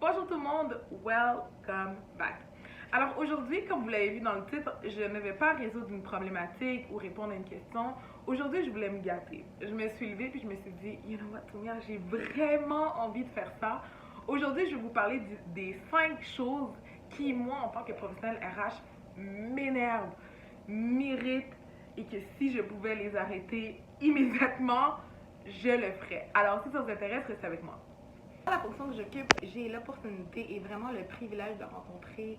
Bonjour tout le monde, welcome back. Alors aujourd'hui, comme vous l'avez vu dans le titre, je ne vais pas résoudre une problématique ou répondre à une question. Aujourd'hui, je voulais me gâter. Je me suis levée puis je me suis dit, you know what, Sonia, j'ai vraiment envie de faire ça. Aujourd'hui, je vais vous parler des 5 choses qui, moi, en tant que professionnel RH, m'énervent, m'irritent et que si je pouvais les arrêter immédiatement, je le ferais. Alors, si ça vous intéresse, restez avec moi. Dans la fonction que j'occupe, j'ai l'opportunité et vraiment le privilège de rencontrer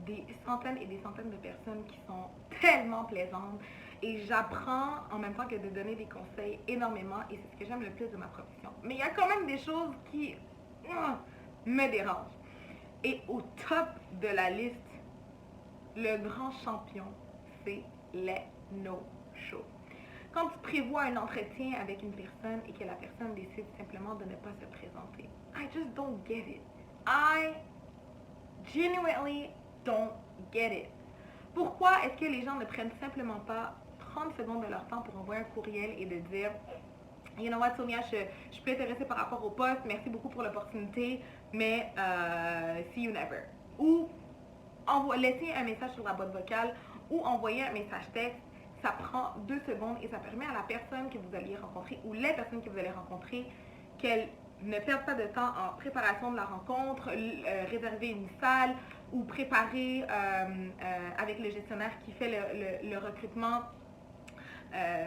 des centaines et des centaines de personnes qui sont tellement plaisantes et j'apprends en même temps que de donner des conseils énormément et c'est ce que j'aime le plus de ma profession. Mais il y a quand même des choses qui me dérangent. Et au top de la liste, le grand champion, c'est les no-shows. Quand tu prévois un entretien avec une personne et que la personne décide simplement de ne pas se présenter, I just don't get it. I genuinely don't get it. Pourquoi est-ce que les gens ne prennent simplement pas 30 secondes de leur temps pour envoyer un courriel et de dire You know what, Sonia, je suis plus intéressée par rapport au poste, merci beaucoup pour l'opportunité, mais see you never. Ou laisser un message sur la boîte vocale ou envoyer un message texte. Ça prend 2 secondes et ça permet à la personne que vous alliez rencontrer ou les personnes que vous allez rencontrer qu'elles ne perdent pas de temps en préparation de la rencontre, réserver une salle ou préparer avec le gestionnaire qui fait le recrutement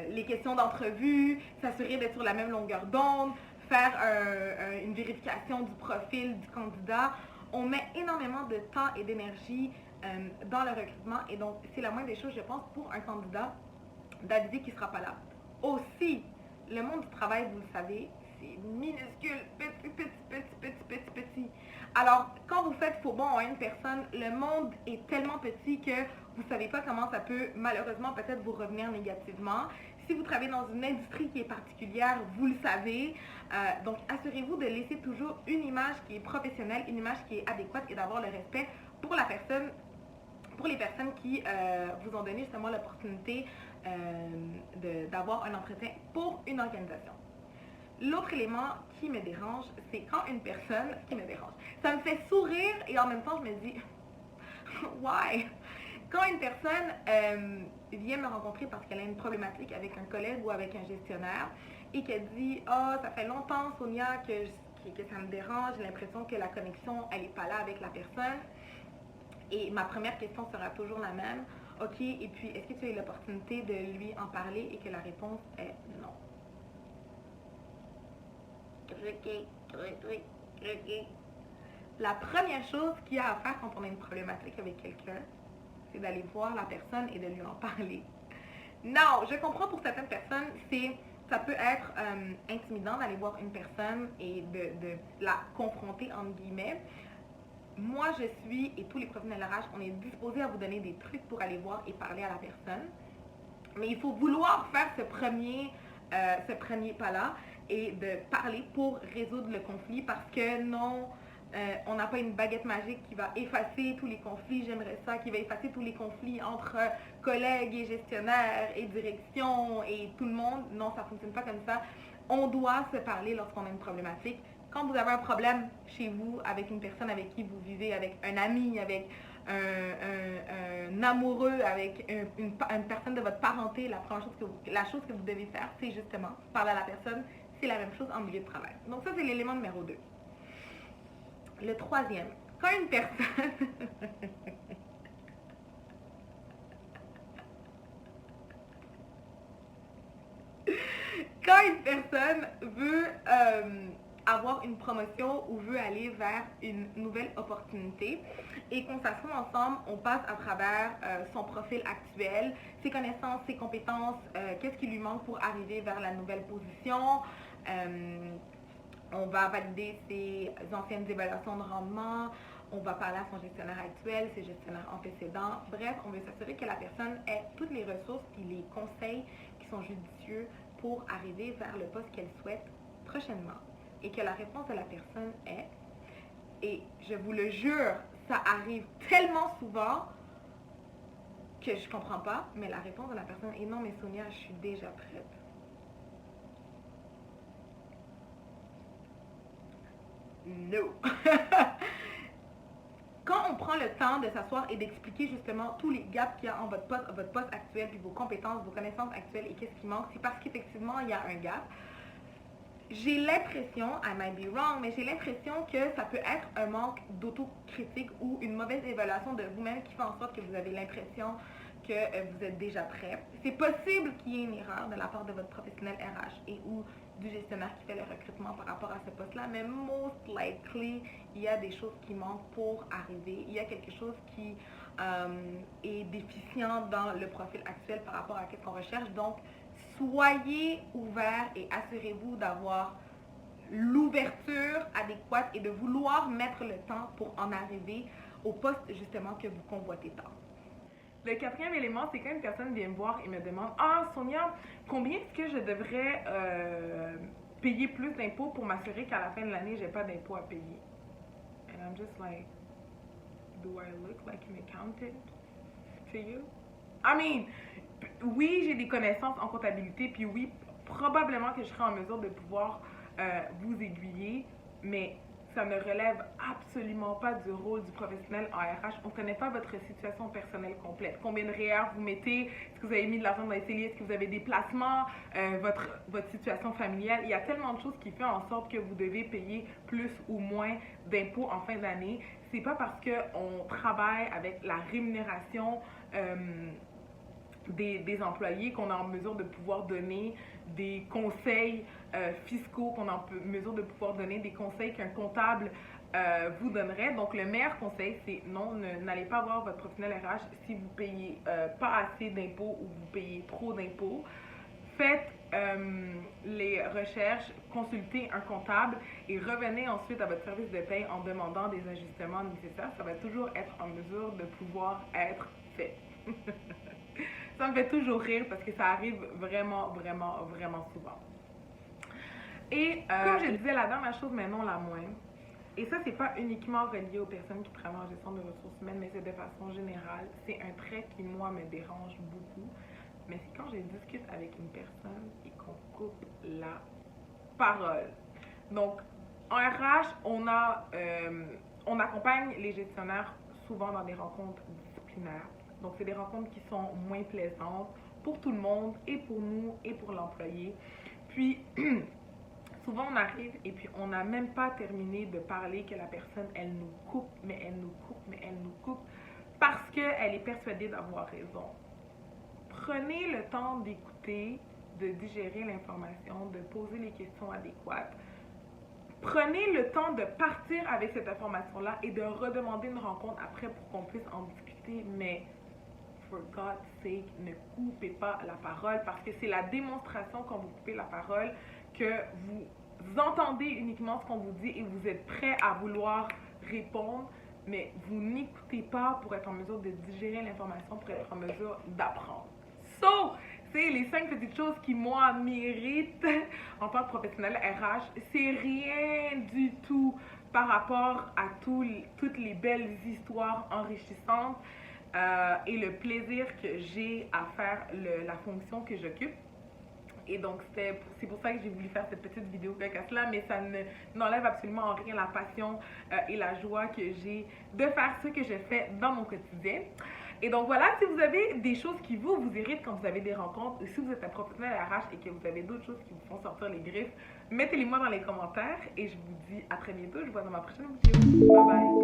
les questions d'entrevue, s'assurer d'être sur la même longueur d'onde, faire une vérification du profil du candidat. On met énormément de temps et d'énergie dans le recrutement et donc c'est la moindre des choses, je pense, pour un candidat d'aviser qu'il ne sera pas là. Aussi, le monde du travail, vous le savez, c'est minuscule, petit. Alors, quand vous faites faux bond à une personne, le monde est tellement petit que vous ne savez pas comment ça peut malheureusement peut-être vous revenir négativement. Si vous travaillez dans une industrie qui est particulière, vous le savez. Donc, assurez-vous de laisser toujours une image qui est professionnelle, une image qui est adéquate et d'avoir le respect pour la personne, pour les personnes qui vous ont donné justement l'opportunité d'avoir un entretien pour une organisation. L'autre élément qui me dérange, c'est quand une personne qui me dérange. Ça me fait sourire et en même temps, je me dis, why? Quand une personne vient me rencontrer parce qu'elle a une problématique avec un collègue ou avec un gestionnaire et qu'elle dit, oh, ça fait longtemps, Sonia, que ça me dérange, j'ai l'impression que la connexion, elle n'est pas là avec la personne. Et ma première question sera toujours la même. OK, et puis est-ce que tu as eu l'opportunité de lui en parler et que la réponse est non? La première chose qu'il y a à faire quand on a une problématique avec quelqu'un, c'est d'aller voir la personne et de lui en parler. Non, je comprends pour certaines personnes, ça peut être intimidant d'aller voir une personne et de la confronter, entre guillemets. Moi, je suis, et tous les professionnels RH, on est disposés à vous donner des trucs pour aller voir et parler à la personne. Mais il faut vouloir faire ce premier pas-là et de parler pour résoudre le conflit parce que non, on n'a pas une baguette magique qui va effacer tous les conflits, j'aimerais ça, qui va effacer tous les conflits entre collègues et gestionnaires et direction et tout le monde. Non, ça ne fonctionne pas comme ça. On doit se parler lorsqu'on a une problématique. Quand vous avez un problème chez vous avec une personne avec qui vous vivez, avec un ami, avec un amoureux, avec une personne de votre parenté, la chose que vous devez faire, c'est justement parler à la personne. C'est la même chose en milieu de travail. Donc ça, c'est l'élément numéro 2. Le troisième, quand une personne... quand une personne veut avoir une promotion ou veut aller vers une nouvelle opportunité et qu'on s'assoit ensemble, on passe à travers son profil actuel, ses connaissances, ses compétences, qu'est-ce qui lui manque pour arriver vers la nouvelle position. On va valider ses anciennes évaluations de rendement, on va parler à son gestionnaire actuel, ses gestionnaires antécédents. Bref, on veut s'assurer que la personne ait toutes les ressources et les conseils qui sont judicieux pour arriver vers le poste qu'elle souhaite prochainement. Et que la réponse de la personne est, et je vous le jure, ça arrive tellement souvent que je comprends pas, mais la réponse de la personne est non, mais Sonia, je suis déjà prête. No. prend le temps de s'asseoir et d'expliquer justement tous les gaps qu'il y a en votre poste actuel, puis vos compétences, vos connaissances actuelles et qu'est-ce qui manque, c'est parce qu'effectivement, il y a un gap. J'ai l'impression, I might be wrong, mais j'ai l'impression que ça peut être un manque d'autocritique ou une mauvaise évaluation de vous-même qui fait en sorte que vous avez l'impression que vous êtes déjà prêt. C'est possible qu'il y ait une erreur de la part de votre professionnel RH et ou du gestionnaire qui fait le recrutement par rapport à ce poste-là, mais most likely, il y a des choses qui manquent pour arriver. Il y a quelque chose qui est déficient dans le profil actuel par rapport à ce qu'on recherche. Donc, soyez ouverts et assurez-vous d'avoir l'ouverture adéquate et de vouloir mettre le temps pour en arriver au poste justement que vous convoitez tant. Le quatrième élément, c'est quand une personne vient me voir et me demande « Ah, Sonia, combien est-ce que je devrais payer plus d'impôts pour m'assurer qu'à la fin de l'année, j'ai pas d'impôts à payer? » And I'm just like, do I look like an accountant to you? I mean, oui, j'ai des connaissances en comptabilité, puis oui, probablement que je serai en mesure de pouvoir vous aiguiller, mais ça ne relève absolument pas du rôle du professionnel en RH. On ne connaît pas votre situation personnelle complète. Combien de REER vous mettez? Est-ce que vous avez mis de l'argent dans les CELI? Est-ce que vous avez des placements? Votre situation familiale? Il y a tellement de choses qui font en sorte que vous devez payer plus ou moins d'impôts en fin d'année. C'est pas parce qu'on travaille avec la rémunération des employés qu'on est en mesure de pouvoir donner des conseils fiscaux, qu'on est en mesure de pouvoir donner des conseils qu'un comptable vous donnerait. Donc, le meilleur conseil, c'est non, n'allez pas voir votre professionnel RH si vous payez pas assez d'impôts ou vous payez trop d'impôts. Faites les recherches, consultez un comptable et revenez ensuite à votre service de paie en demandant des ajustements nécessaires. Ça va toujours être en mesure de pouvoir être fait. Ça me fait toujours rire parce que ça arrive vraiment, vraiment, vraiment souvent. Et comme je disais, la dernière chose, mais non la moindre, et ça, c'est pas uniquement relié aux personnes qui travaillent en gestion de ressources humaines, mais c'est de façon générale, c'est un trait qui, moi, me dérange beaucoup. Mais c'est quand je discute avec une personne et qu'on coupe la parole. Donc, en RH, on accompagne les gestionnaires souvent dans des rencontres disciplinaires. Donc, c'est des rencontres qui sont moins plaisantes pour tout le monde, et pour nous, et pour l'employé. Puis, souvent, on arrive et puis on n'a même pas terminé de parler que la personne, elle nous coupe, mais elle nous coupe, mais elle nous coupe, parce qu'elle est persuadée d'avoir raison. Prenez le temps d'écouter, de digérer l'information, de poser les questions adéquates. Prenez le temps de partir avec cette information-là et de redemander une rencontre après pour qu'on puisse en discuter, mais for God's sake, ne coupez pas la parole parce que c'est la démonstration quand vous coupez la parole que vous entendez uniquement ce qu'on vous dit et vous êtes prêt à vouloir répondre, mais vous n'écoutez pas pour être en mesure de digérer l'information, pour être en mesure d'apprendre. So, c'est les 5 petites choses qui, moi, m'irritent en tant que professionnel RH. C'est rien du tout par rapport à toutes les belles histoires enrichissantes et le plaisir que j'ai à faire la fonction que j'occupe. Et donc, c'est pour ça que j'ai voulu faire cette petite vidéo cocasse-là, mais ça n'enlève absolument en rien la passion et la joie que j'ai de faire ce que je fais dans mon quotidien. Et donc voilà, si vous avez des choses qui vous irritent quand vous avez des rencontres, ou si vous êtes un professionnel RH et que vous avez d'autres choses qui vous font sortir les griffes, mettez-les moi dans les commentaires et je vous dis à très bientôt. Je vous vois dans ma prochaine vidéo. Bye bye!